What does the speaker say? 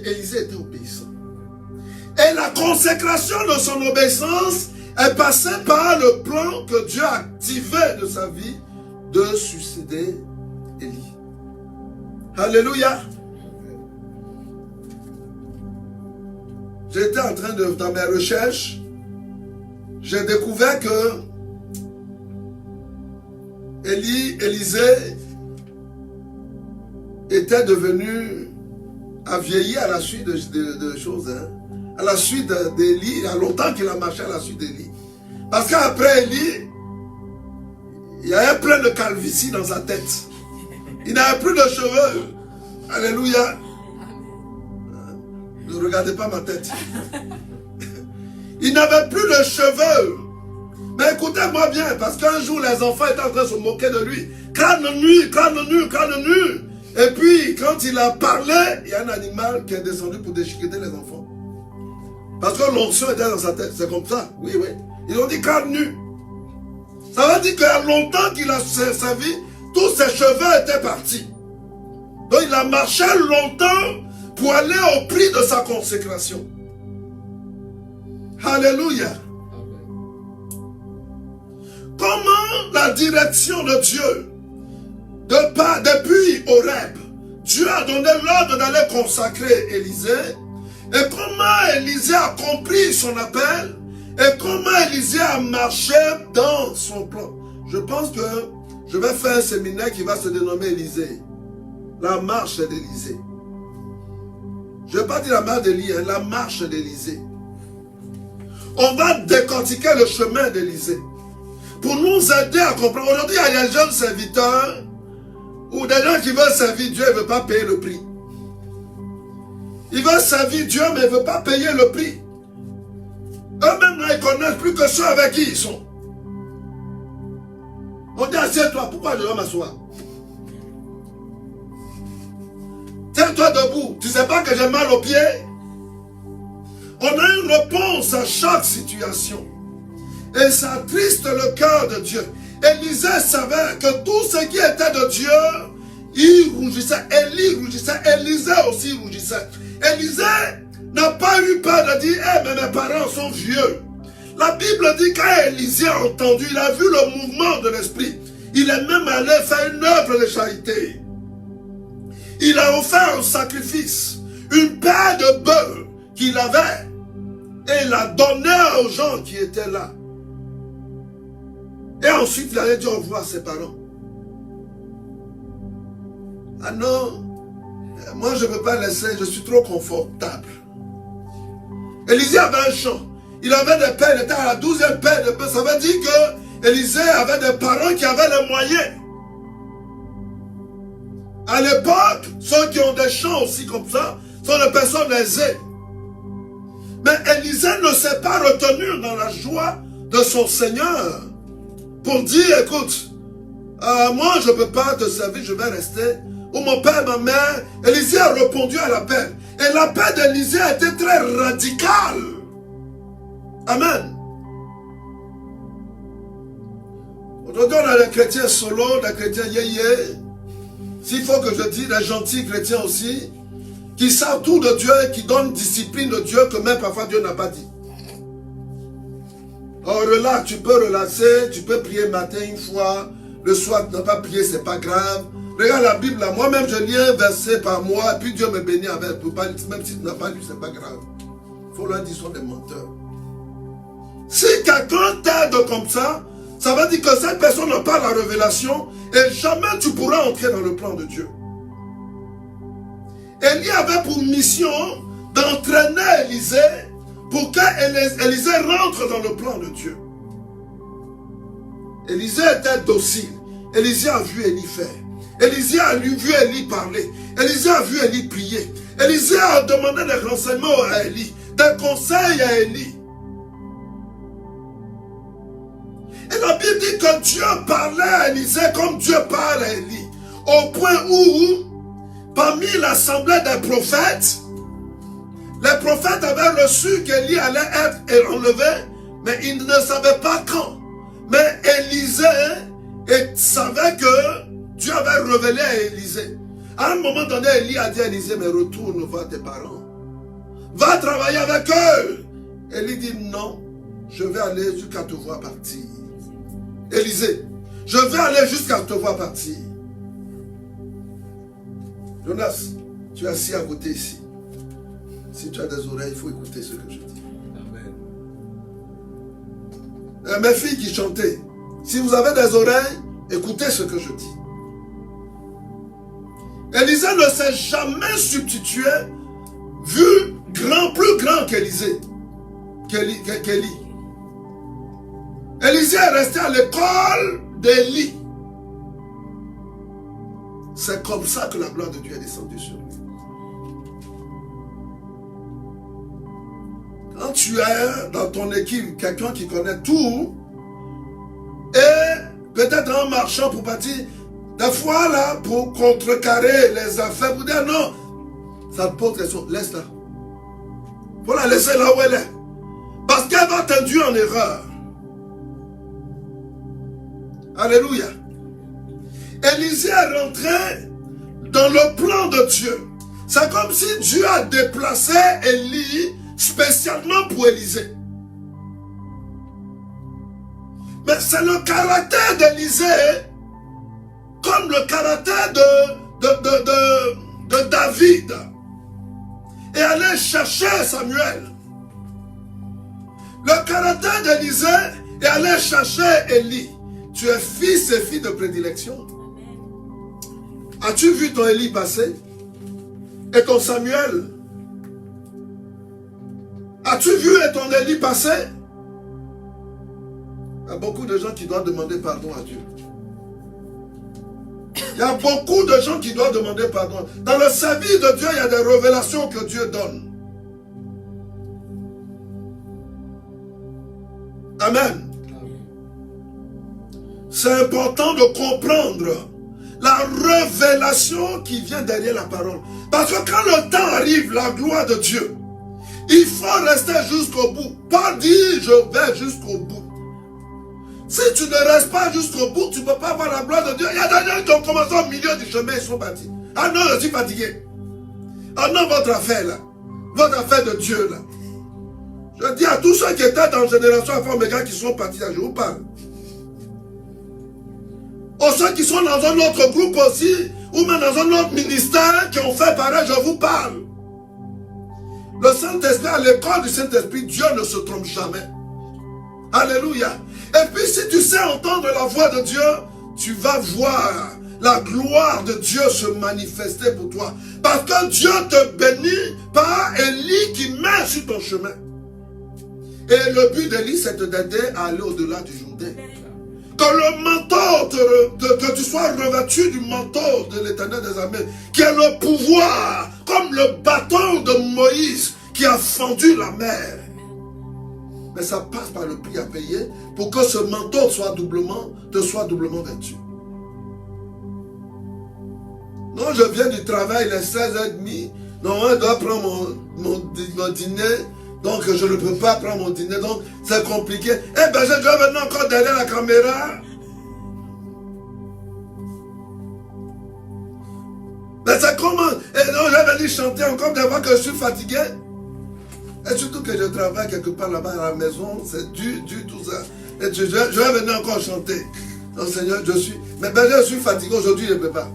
Élisée était obéissant. Et la consécration de son obéissance est passée par le plan que Dieu a activé de sa vie de suicider Élie. Alléluia. J'étais en train de, dans mes recherches, j'ai découvert que Élisée était devenu, a vieilli à la suite de choses, hein. À la suite d'Élie. Il y a longtemps qu'il a marché à la suite d'Élie. Parce qu'après Élie, il y avait plein de calvitie dans sa tête. Il n'avait plus de cheveux. Alléluia. Ne regardez pas ma tête. Il n'avait plus de cheveux. Mais écoutez-moi bien, parce qu'un jour, les enfants étaient en train de se moquer de lui. Crâne nu, crâne nu, crâne nu. Et puis, quand il a parlé, il y a un animal qui est descendu pour déchiqueter les enfants. Parce que l'onction était dans sa tête. C'est comme ça. Oui, oui. Ils ont dit crâne nu. Ça veut dire qu'il y a longtemps qu'il a servi, tous ses cheveux étaient partis. Donc, il a marché longtemps pour aller au prix de sa consécration. Alléluia. Comment la direction de Dieu, depuis Horeb, Dieu a donné l'ordre d'aller consacrer Élisée, et comment Élisée a compris son appel, et comment Élisée a marché dans son plan. Je pense que je vais faire un séminaire qui va se dénommer Élisée. La marche d'Élisée. Je ne vais pas dire la marche d'Élie, la marche d'Élisée. On va décortiquer le chemin d'Élisée. Pour nous aider à comprendre. Aujourd'hui, il y a des jeunes serviteurs ou des gens qui veulent servir Dieu et ne veulent pas payer le prix. Ils veulent servir Dieu mais ils ne veulent pas payer le prix. Eux-mêmes, là, ils connaissent plus que ceux avec qui ils sont. On dit, assieds-toi, pourquoi je dois m'asseoir? Tiens-toi debout, tu ne sais pas que j'ai mal aux pieds? On a une réponse à chaque situation. Et ça attriste le cœur de Dieu. Élisée savait que tout ce qui était de Dieu, il rougissait. Élie rougissait. Élisée aussi rougissait. Élisée n'a pas eu peur de dire, eh, mais mes parents sont vieux. La Bible dit quand Élisée a entendu, il a vu le mouvement de l'esprit. Il est même allé faire une œuvre de charité. Il a offert un sacrifice, une paire de bœufs qu'il avait, et il l'a donné aux gens qui étaient là. Et ensuite, il allait dire au revoir à ses parents. Ah non, moi je ne peux pas laisser, je suis trop confortable. Élisée avait un champ. Il avait des pères, il était à la 12e paire de bœufs. Ça veut dire que Élisée avait des parents qui avaient les moyens. À l'époque, ceux qui ont des champs aussi comme ça sont des personnes aisées. Mais Élisée ne s'est pas retenu dans la joie de son Seigneur pour dire, écoute, moi je ne peux pas te servir, je vais rester. Ou mon père, ma mère, Élisée a répondu à l'appel. Et l'appel d'Élisée a été très radical. Amen. Aujourd'hui, on a des chrétiens solo, des chrétiens yéyé. S'il faut que je dise des gentils chrétiens aussi, qui savent tout de Dieu et qui donnent discipline de Dieu que même parfois Dieu n'a pas dit. Oh, relax, tu peux relaxer, tu peux prier matin une fois, le soir tu n'as pas prié, c'est pas grave. Regarde la Bible là, moi-même je lis un verset par mois, et puis Dieu me bénit avec, même si tu n'as pas lu, c'est pas grave. Il faut leur dire, ils sont des menteurs. Si quelqu'un t'aide comme ça veut dire que cette personne n'a pas la révélation et jamais tu pourras entrer dans le plan de Dieu. Élie avait pour mission d'entraîner Élisée pour qu'Élisée rentre dans le plan de Dieu. Élisée était docile. Élisée a vu Élie faire. Élisée a vu Élie parler. Élisée a vu Élie prier. Élisée a demandé des renseignements à Élie, des conseils à Élie. Et la Bible dit que Dieu parlait à Élisée comme Dieu parle à Élie. Au point où, parmi l'assemblée des prophètes, les prophètes avaient reçu qu'Élie allait être enlevé, mais ils ne savaient pas quand. Mais Élisée savait que Dieu avait révélé à Élisée. À un moment donné, Élie a dit à Élisée, mais retourne voir tes parents. Va travailler avec eux. Élie dit, non, je vais aller jusqu'à te voir partir. Élisée, je vais aller jusqu'à te voir partir. Jonas, tu es assis à côté ici. Si tu as des oreilles, il faut écouter ce que je dis. Amen. Mes filles qui chantaient, si vous avez des oreilles, écoutez ce que je dis. Élisée ne s'est jamais substitué, vu plus grand qu'Élisée. Qu'Élie. Élisée est resté à l'école d'Élie. C'est comme ça que la gloire de Dieu est descendue sur lui. Quand tu as dans ton équipe quelqu'un qui connaît tout, et peut-être un marchand pour partir, des fois là, pour contrecarrer les affaires, pour dire non, ça te pose question, laisse-la. Il faut la laisser là où elle est. Parce qu'elle va t'induire en erreur. Alléluia. Élisée est rentré dans le plan de Dieu. C'est comme si Dieu a déplacé Élie spécialement pour Élisée. Mais c'est le caractère d'Élisée comme le caractère de David. Et aller chercher Samuel. Le caractère d'Élisée est aller chercher Élie. Tu es fils et fille de prédilection. As-tu vu ton Élie passer? Et ton Samuel? As-tu vu ton Élie passer? Il y a beaucoup de gens qui doivent demander pardon à Dieu. Il y a beaucoup de gens qui doivent demander pardon. Dans le service de Dieu, il y a des révélations que Dieu donne. Amen. C'est important de comprendre la révélation qui vient derrière la parole. Parce que quand le temps arrive, la gloire de Dieu, il faut rester jusqu'au bout. Pas dire je vais jusqu'au bout. Si tu ne restes pas jusqu'au bout, tu ne peux pas voir la gloire de Dieu. Il y a des gens qui ont commencé au milieu du chemin, ils sont partis. Ah non, je suis fatigué. Ah non, votre affaire là. Votre affaire de Dieu là. Je dis à tous ceux qui étaient dans Génération Alpha Omega qui sont partis là, je vous parle. Aux ceux qui sont dans un autre groupe aussi, ou même dans un autre ministère qui ont fait pareil, je vous parle. Le Saint-Esprit, à l'école du Saint-Esprit, Dieu ne se trompe jamais. Alléluia. Et puis si tu sais entendre la voix de Dieu, tu vas voir la gloire de Dieu se manifester pour toi. Parce que Dieu te bénit par Élie qui met sur ton chemin. Et le but d'Élie, c'est de t'aider à aller au-delà du Jourdain. Que le manteau, que tu sois revêtu du manteau de l'Éternel des armées, qui est le pouvoir, comme le bâton de Moïse qui a fendu la mer. Mais ça passe par le prix à payer pour que ce manteau te soit doublement vêtu. Non, je viens du travail, il est 16h30. Non, je dois prendre mon dîner. Donc, je ne peux pas prendre mon dîner. Donc, c'est compliqué. Eh bien, je dois venir encore derrière la caméra. Mais c'est comment? Et non, je vais venir chanter encore des fois que je suis fatigué. Et surtout que je travaille quelque part là-bas à la maison, c'est dur, tout ça. Et je vais venir encore chanter. Non, Seigneur, je suis... Mais ben, je suis fatigué aujourd'hui, je ne peux pas.